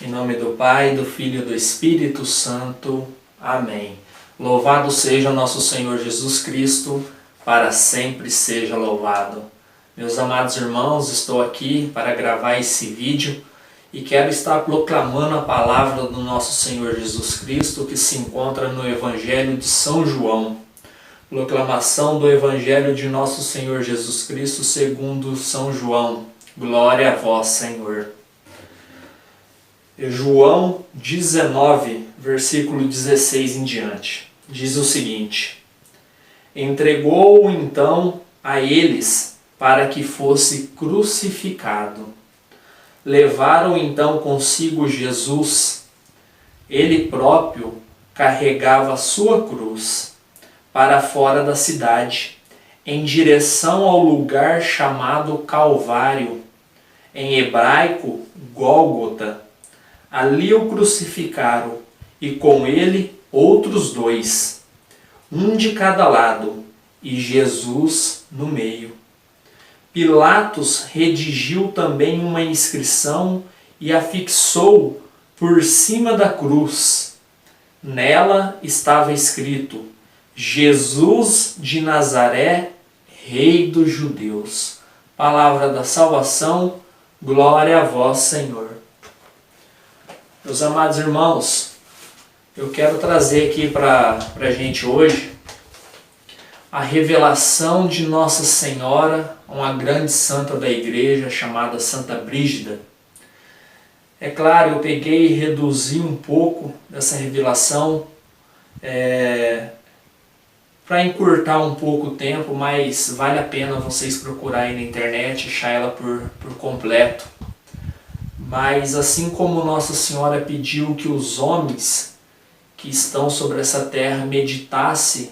Em nome do Pai, do Filho e do Espírito Santo. Amém. Louvado seja nosso Senhor Jesus Cristo, para sempre seja louvado. Meus amados irmãos, estou aqui para gravar esse vídeo e quero estar proclamando a palavra do nosso Senhor Jesus Cristo que se encontra no Evangelho de São João. Proclamação do Evangelho de nosso Senhor Jesus Cristo segundo São João. Glória a vós, Senhor. João 19, versículo 16 em diante, diz o seguinte: Entregou-o então a eles para que fosse crucificado. Levaram então consigo Jesus. Ele próprio carregava a sua cruz para fora da cidade, em direção ao lugar chamado Calvário, em hebraico Gólgota. Ali o crucificaram, e com ele outros dois, um de cada lado, e Jesus no meio. Pilatos redigiu também uma inscrição e a fixou por cima da cruz. Nela estava escrito: Jesus de Nazaré, Rei dos Judeus. Palavra da salvação, glória a vós, Senhor. Meus amados irmãos, eu quero trazer aqui para a gente hoje a revelação de Nossa Senhora, uma grande santa da igreja chamada Santa Brígida. É claro, eu peguei e reduzi um pouco dessa revelação para encurtar um pouco o tempo, mas vale a pena vocês procurarem na internet, achar ela por completo. Mas assim como Nossa Senhora pediu que os homens que estão sobre essa terra meditassem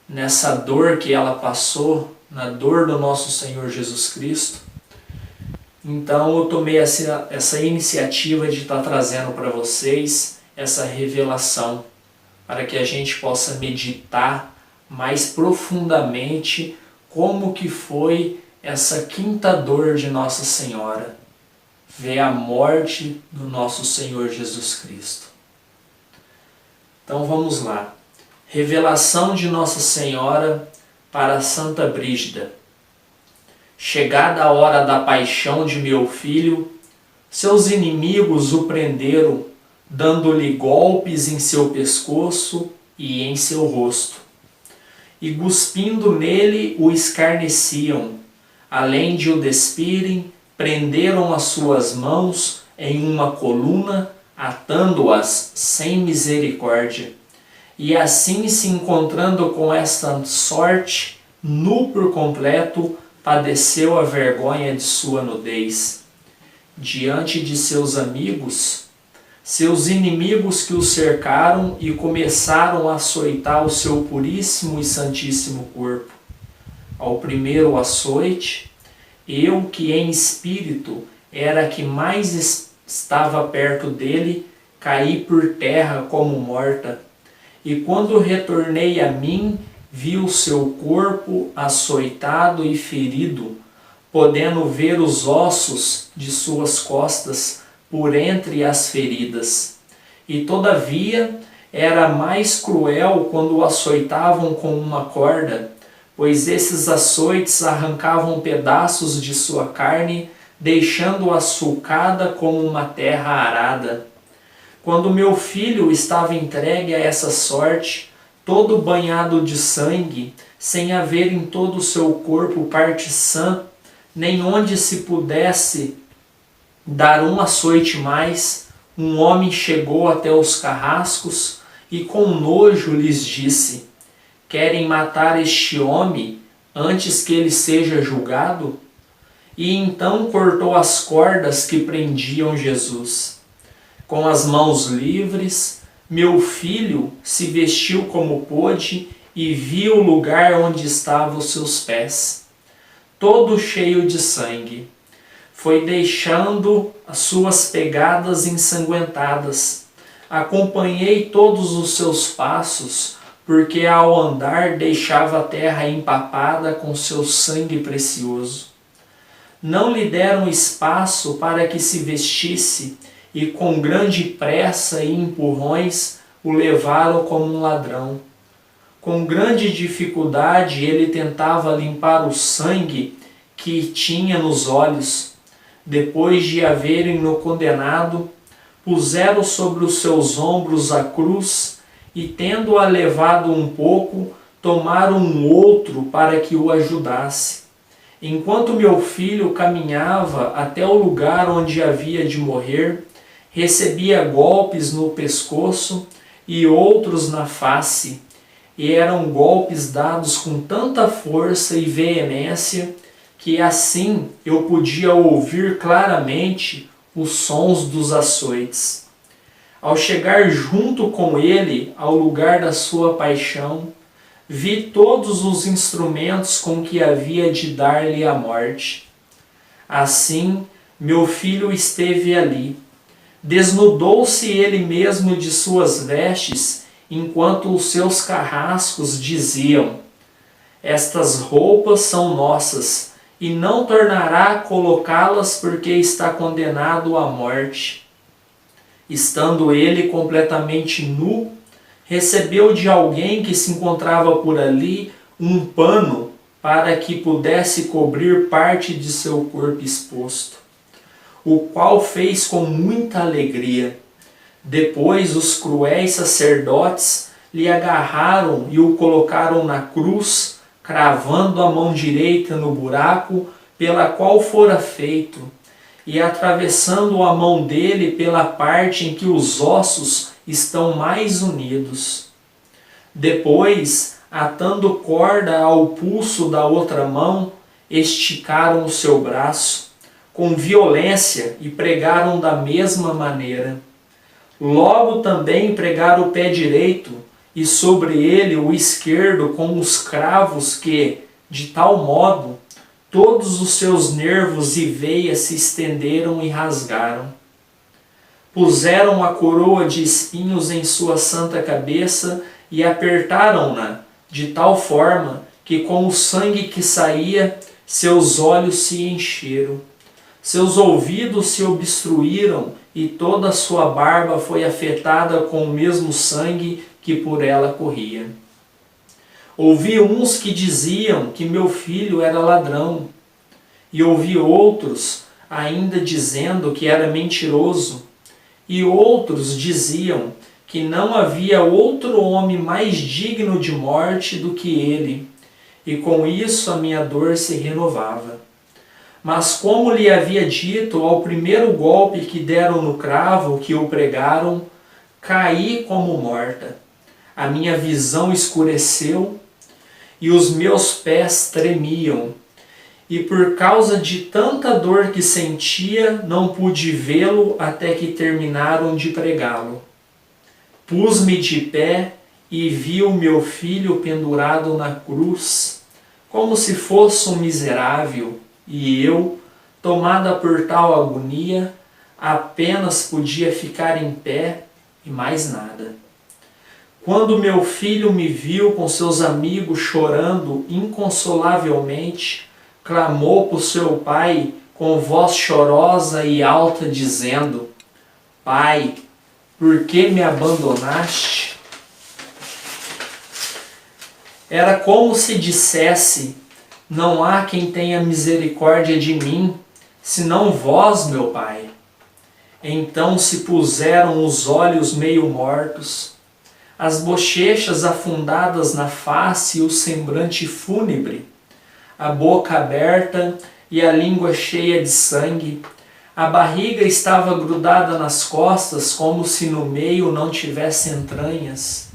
nessa dor que ela passou, na dor do nosso Senhor Jesus Cristo, então eu tomei essa iniciativa de estar trazendo para vocês essa revelação, para que a gente possa meditar mais profundamente como que foi essa quinta dor de Nossa Senhora, ver a morte do nosso Senhor Jesus Cristo. Então vamos lá. Revelação de Nossa Senhora para Santa Brígida. Chegada a hora da paixão de meu filho, seus inimigos o prenderam, dando-lhe golpes em seu pescoço e em seu rosto. E cuspindo nele o escarneciam, além de o despirem, prenderam as suas mãos em uma coluna, atando-as sem misericórdia. E assim, se encontrando com esta sorte, nu por completo, padeceu a vergonha de sua nudez. Diante de seus amigos, seus inimigos que o cercaram e começaram a açoitar o seu puríssimo e santíssimo corpo. Ao primeiro açoite, eu, que em espírito era a que mais estava perto dele, caí por terra como morta. E quando retornei a mim, vi o seu corpo açoitado e ferido, podendo ver os ossos de suas costas por entre as feridas. E todavia era mais cruel quando o açoitavam com uma corda, pois esses açoites arrancavam pedaços de sua carne, deixando-a sulcada como uma terra arada. Quando meu filho estava entregue a essa sorte, todo banhado de sangue, sem haver em todo o seu corpo parte sã, nem onde se pudesse dar um açoite mais, um homem chegou até os carrascos e com nojo lhes disse: Querem matar este homem antes que ele seja julgado? E então cortou as cordas que prendiam Jesus. Com as mãos livres, meu filho se vestiu como pôde e viu o lugar onde estavam os seus pés, todo cheio de sangue. Foi deixando as suas pegadas ensanguentadas. Acompanhei todos os seus passos, porque ao andar deixava a terra empapada com seu sangue precioso. Não lhe deram espaço para que se vestisse, e com grande pressa e empurrões o levaram como um ladrão. Com grande dificuldade ele tentava limpar o sangue que tinha nos olhos. Depois de haverem-no condenado, puseram sobre os seus ombros a cruz e, tendo-a levado um pouco, tomaram um outro para que o ajudasse. Enquanto meu filho caminhava até o lugar onde havia de morrer, recebia golpes no pescoço e outros na face, e eram golpes dados com tanta força e veemência que assim eu podia ouvir claramente os sons dos açoites. Ao chegar junto com ele ao lugar da sua paixão, vi todos os instrumentos com que havia de dar-lhe a morte. Assim, meu filho esteve ali. Desnudou-se ele mesmo de suas vestes, enquanto os seus carrascos diziam: estas roupas são nossas, e não tornará a colocá-las porque está condenado à morte. Estando ele completamente nu, recebeu de alguém que se encontrava por ali um pano para que pudesse cobrir parte de seu corpo exposto, o qual fez com muita alegria. Depois os cruéis sacerdotes lhe agarraram e o colocaram na cruz, cravando a mão direita no buraco pela qual fora feito, e atravessando a mão dele pela parte em que os ossos estão mais unidos. Depois, atando corda ao pulso da outra mão, esticaram o seu braço com violência e pregaram da mesma maneira. Logo também pregaram o pé direito e sobre ele o esquerdo com os cravos que, de tal modo, todos os seus nervos e veias se estenderam e rasgaram. Puseram a coroa de espinhos em sua santa cabeça e apertaram-na de tal forma que com o sangue que saía, seus olhos se encheram. Seus ouvidos se obstruíram e toda a sua barba foi afetada com o mesmo sangue que por ela corria. Ouvi uns que diziam que meu filho era ladrão, e ouvi outros ainda dizendo que era mentiroso, e outros diziam que não havia outro homem mais digno de morte do que ele, e com isso a minha dor se renovava. Mas como lhe havia dito, ao primeiro golpe que deram no cravo que o pregaram, caí como morta. A minha visão escureceu e os meus pés tremiam. E por causa de tanta dor que sentia, não pude vê-lo até que terminaram de pregá-lo. Pus-me de pé e vi o meu filho pendurado na cruz, como se fosse um miserável, e eu, tomada por tal agonia, apenas podia ficar em pé e mais nada. Quando meu filho me viu com seus amigos chorando inconsolavelmente, clamou por seu pai com voz chorosa e alta, dizendo: Pai, por que me abandonaste? Era como se dissesse: não há quem tenha misericórdia de mim, senão vós, meu pai. Então se puseram os olhos meio mortos, as bochechas afundadas na face e o semblante fúnebre, a boca aberta e a língua cheia de sangue. A barriga estava grudada nas costas como se no meio não tivesse entranhas.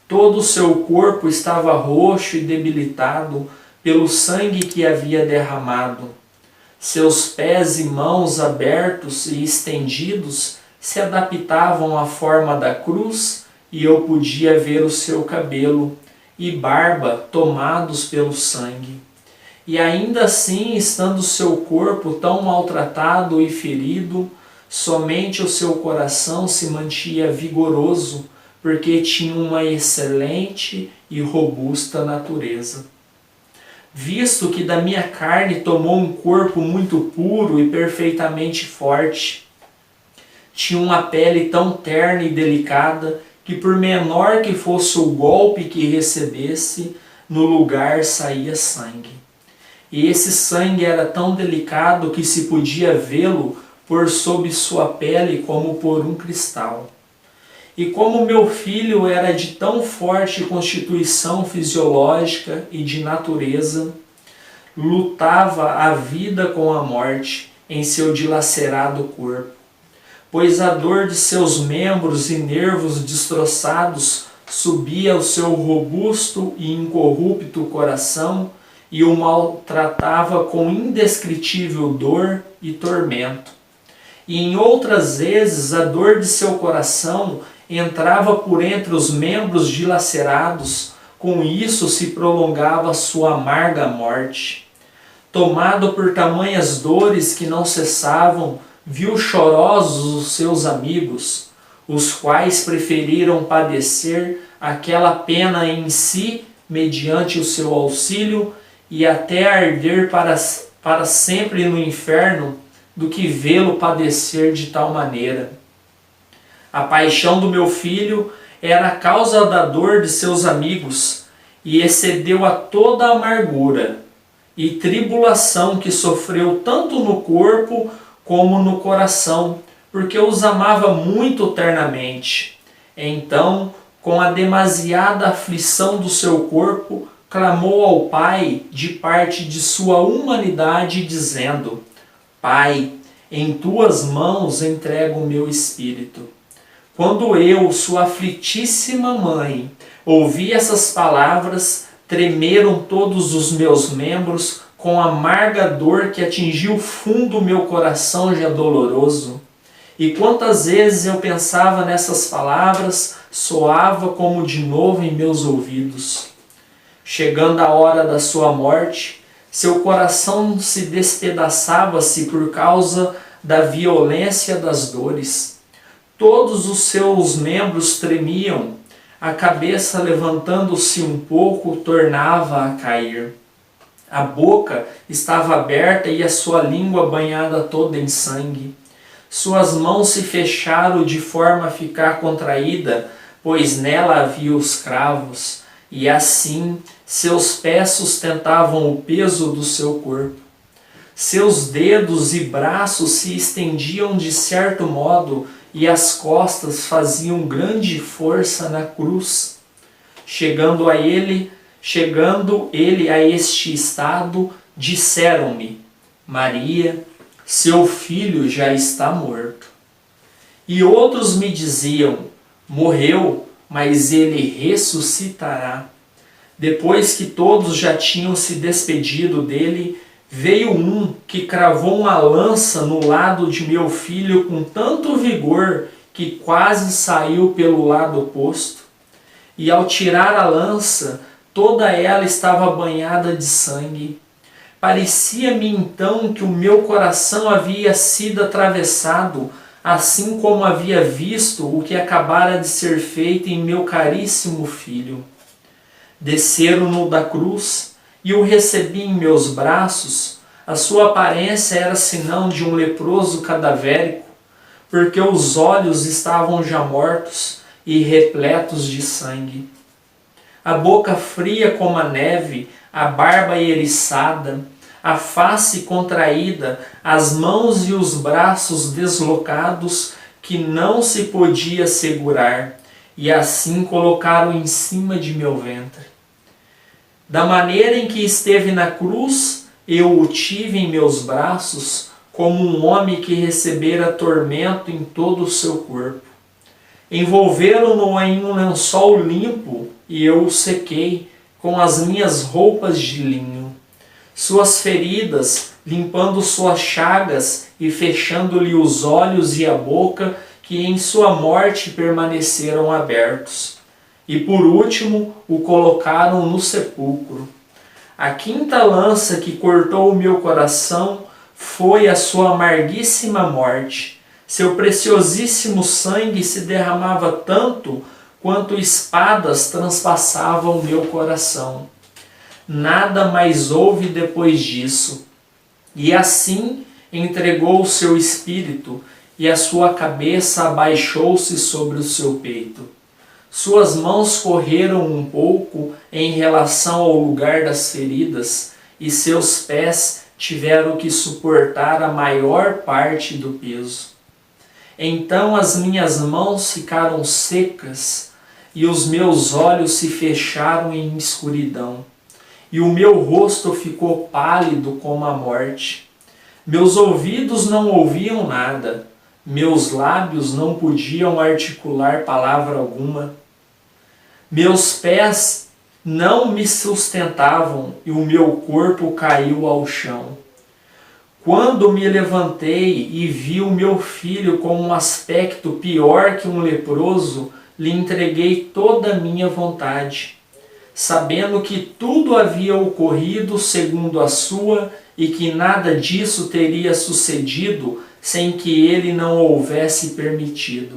Todo o seu corpo estava roxo e debilitado pelo sangue que havia derramado. Seus pés e mãos abertos e estendidos se adaptavam à forma da cruz e eu podia ver o seu cabelo e barba tomados pelo sangue. E ainda assim, estando seu corpo tão maltratado e ferido, somente o seu coração se mantinha vigoroso, porque tinha uma excelente e robusta natureza. Visto que da minha carne tomou um corpo muito puro e perfeitamente forte, tinha uma pele tão terna e delicada que, por menor que fosse o golpe que recebesse, no lugar saía sangue. E esse sangue era tão delicado que se podia vê-lo por sob sua pele como por um cristal. E como meu filho era de tão forte constituição fisiológica e de natureza, lutava a vida com a morte em seu dilacerado corpo, pois a dor de seus membros e nervos destroçados subia ao seu robusto e incorrupto coração e o maltratava com indescritível dor e tormento. E em outras vezes a dor de seu coração entrava por entre os membros dilacerados, com isso se prolongava sua amarga morte. Tomado por tamanhas dores que não cessavam, viu chorosos os seus amigos, os quais preferiram padecer aquela pena em si, mediante o seu auxílio, e até arder para sempre no inferno, do que vê-lo padecer de tal maneira. A paixão do meu filho era a causa da dor de seus amigos, e excedeu a toda a amargura e tribulação que sofreu tanto no corpo como no coração, porque os amava muito ternamente. Então, com a demasiada aflição do seu corpo, clamou ao Pai de parte de sua humanidade, dizendo: Pai, em tuas mãos entrego o meu espírito. Quando eu, sua aflitíssima mãe, ouvi essas palavras, tremeram todos os meus membros com amarga dor que atingiu o fundo do meu coração já doloroso. E quantas vezes eu pensava nessas palavras, soava como de novo em meus ouvidos. Chegando a hora da sua morte, seu coração se despedaçava-se por causa da violência das dores. Todos os seus membros tremiam, a cabeça, levantando-se um pouco, tornava a cair. A boca estava aberta e a sua língua banhada toda em sangue. Suas mãos se fecharam de forma a ficar contraída, pois nela havia os cravos, e assim seus pés sustentavam o peso do seu corpo. Seus dedos e braços se estendiam de certo modo, e as costas faziam grande força na cruz. Chegando ele a este estado, disseram-me: Maria, seu filho já está morto. E outros me diziam: morreu, mas ele ressuscitará. Depois que todos já tinham se despedido dele, veio um que cravou uma lança no lado de meu filho com tanto vigor que quase saiu pelo lado oposto. E ao tirar a lança, toda ela estava banhada de sangue. Parecia-me então que o meu coração havia sido atravessado, assim como havia visto o que acabara de ser feito em meu caríssimo filho. Desceram-no da cruz, e o recebi em meus braços. A sua aparência era senão de um leproso cadavérico, porque os olhos estavam já mortos e repletos de sangue. A boca fria como a neve, a barba eriçada, a face contraída, as mãos e os braços deslocados, que não se podia segurar, e assim colocaram em cima de meu ventre. Da maneira em que esteve na cruz, eu o tive em meus braços, como um homem que recebera tormento em todo o seu corpo. Envolveram-no em um lençol limpo, e eu o sequei com as minhas roupas de linho. Suas feridas, limpando suas chagas e fechando-lhe os olhos e a boca, que em sua morte permaneceram abertos. E por último o colocaram no sepulcro. A quinta lança que cortou o meu coração foi a sua amarguíssima morte. Seu preciosíssimo sangue se derramava tanto quanto espadas transpassavam o meu coração. Nada mais houve depois disso. E assim entregou o seu espírito, e a sua cabeça abaixou-se sobre o seu peito. Suas mãos correram um pouco em relação ao lugar das feridas, e seus pés tiveram que suportar a maior parte do peso. Então as minhas mãos ficaram secas, e os meus olhos se fecharam em escuridão, e o meu rosto ficou pálido como a morte. Meus ouvidos não ouviam nada, meus lábios não podiam articular palavra alguma. Meus pés não me sustentavam e o meu corpo caiu ao chão. Quando me levantei e vi o meu filho com um aspecto pior que um leproso, lhe entreguei toda a minha vontade, sabendo que tudo havia ocorrido segundo a sua e que nada disso teria sucedido sem que ele não houvesse permitido.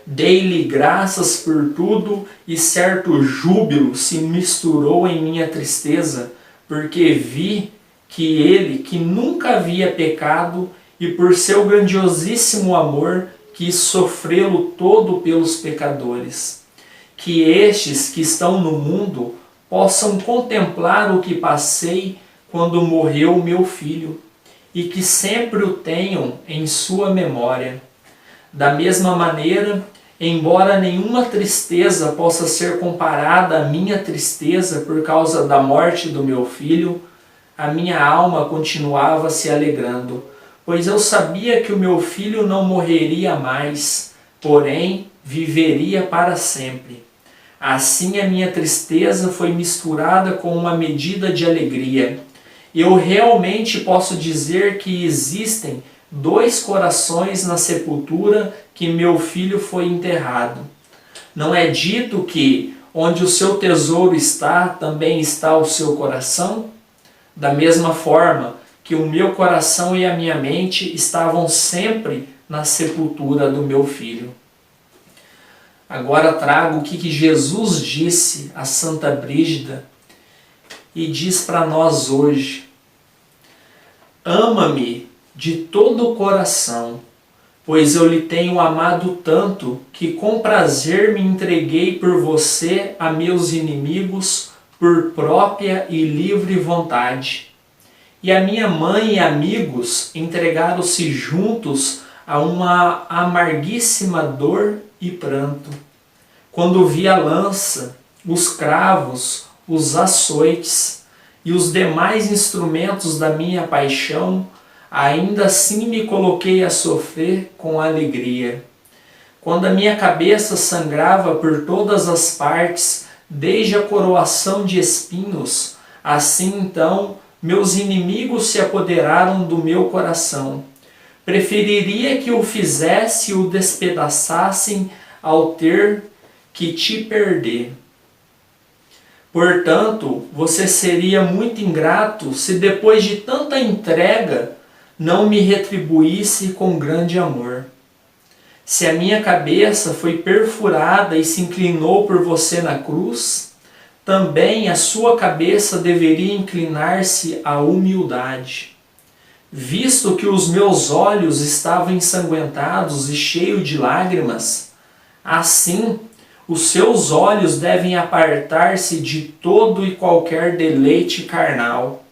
Dei-lhe graças por tudo e certo júbilo se misturou em minha tristeza, porque vi que ele, que nunca havia pecado, e por seu grandiosíssimo amor, quis sofrê-lo todo pelos pecadores. Que estes que estão no mundo possam contemplar o que passei quando morreu meu filho, e que sempre o tenham em sua memória. Da mesma maneira, embora nenhuma tristeza possa ser comparada à minha tristeza por causa da morte do meu filho, a minha alma continuava se alegrando, pois eu sabia que o meu filho não morreria mais, porém viveria para sempre. Assim a minha tristeza foi misturada com uma medida de alegria. Eu realmente posso dizer que existem 2 corações na sepultura que meu filho foi enterrado. Não é dito que onde o seu tesouro está, também está o seu coração? Da mesma forma que o meu coração e a minha mente estavam sempre na sepultura do meu filho. Agora trago o que Jesus disse a Santa Brígida e diz para nós hoje: ama-me de todo o coração, pois eu lhe tenho amado tanto que com prazer me entreguei por você a meus inimigos por própria e livre vontade. E a minha mãe e amigos entregaram-se juntos a uma amarguíssima dor e pranto, quando vi a lança, os cravos, os açoites e os demais instrumentos da minha paixão, ainda assim me coloquei a sofrer com alegria. Quando a minha cabeça sangrava por todas as partes, desde a coroação de espinhos, assim então meus inimigos se apoderaram do meu coração. Preferiria que o fizesse e o despedaçassem ao ter que te perder. Portanto, você seria muito ingrato se depois de tanta entrega não me retribuísse com grande amor. Se a minha cabeça foi perfurada e se inclinou por você na cruz, também a sua cabeça deveria inclinar-se à humildade. Visto que os meus olhos estavam ensanguentados e cheios de lágrimas, assim os seus olhos devem apartar-se de todo e qualquer deleite carnal.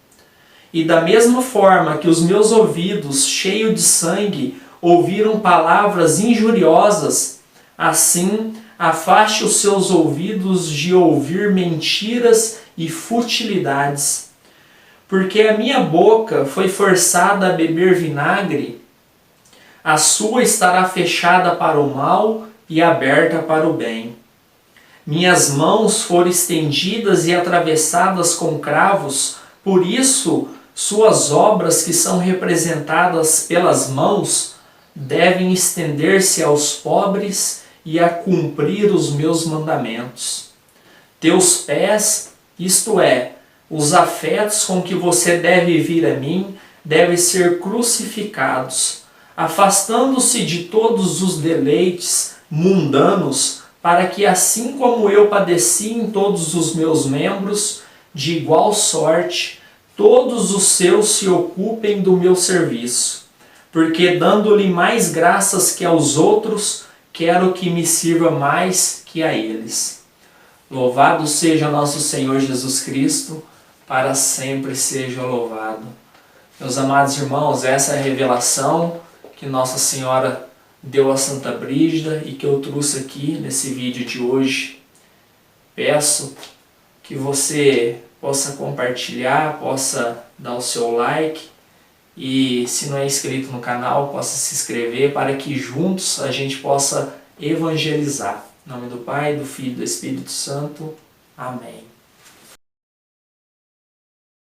E da mesma forma que os meus ouvidos, cheios de sangue, ouviram palavras injuriosas, assim afaste os seus ouvidos de ouvir mentiras e futilidades. Porque a minha boca foi forçada a beber vinagre, a sua estará fechada para o mal e aberta para o bem. Minhas mãos foram estendidas e atravessadas com cravos, por isso suas obras que são representadas pelas mãos devem estender-se aos pobres e a cumprir os meus mandamentos. Teus pés, isto é, os afetos com que você deve vir a mim, devem ser crucificados, afastando-se de todos os deleites mundanos, para que assim como eu padeci em todos os meus membros, de igual sorte, todos os seus se ocupem do meu serviço. porque dando-lhe mais graças que aos outros, quero que me sirva mais que a eles. Louvado seja nosso Senhor Jesus Cristo, para sempre seja louvado. Meus amados irmãos, essa é a revelação que Nossa Senhora deu a Santa Brígida e que eu trouxe aqui nesse vídeo de hoje. Peço que você possa compartilhar, possa dar o seu like e, se não é inscrito no canal, possa se inscrever para que juntos a gente possa evangelizar. Em nome do Pai, do Filho e do Espírito Santo. Amém.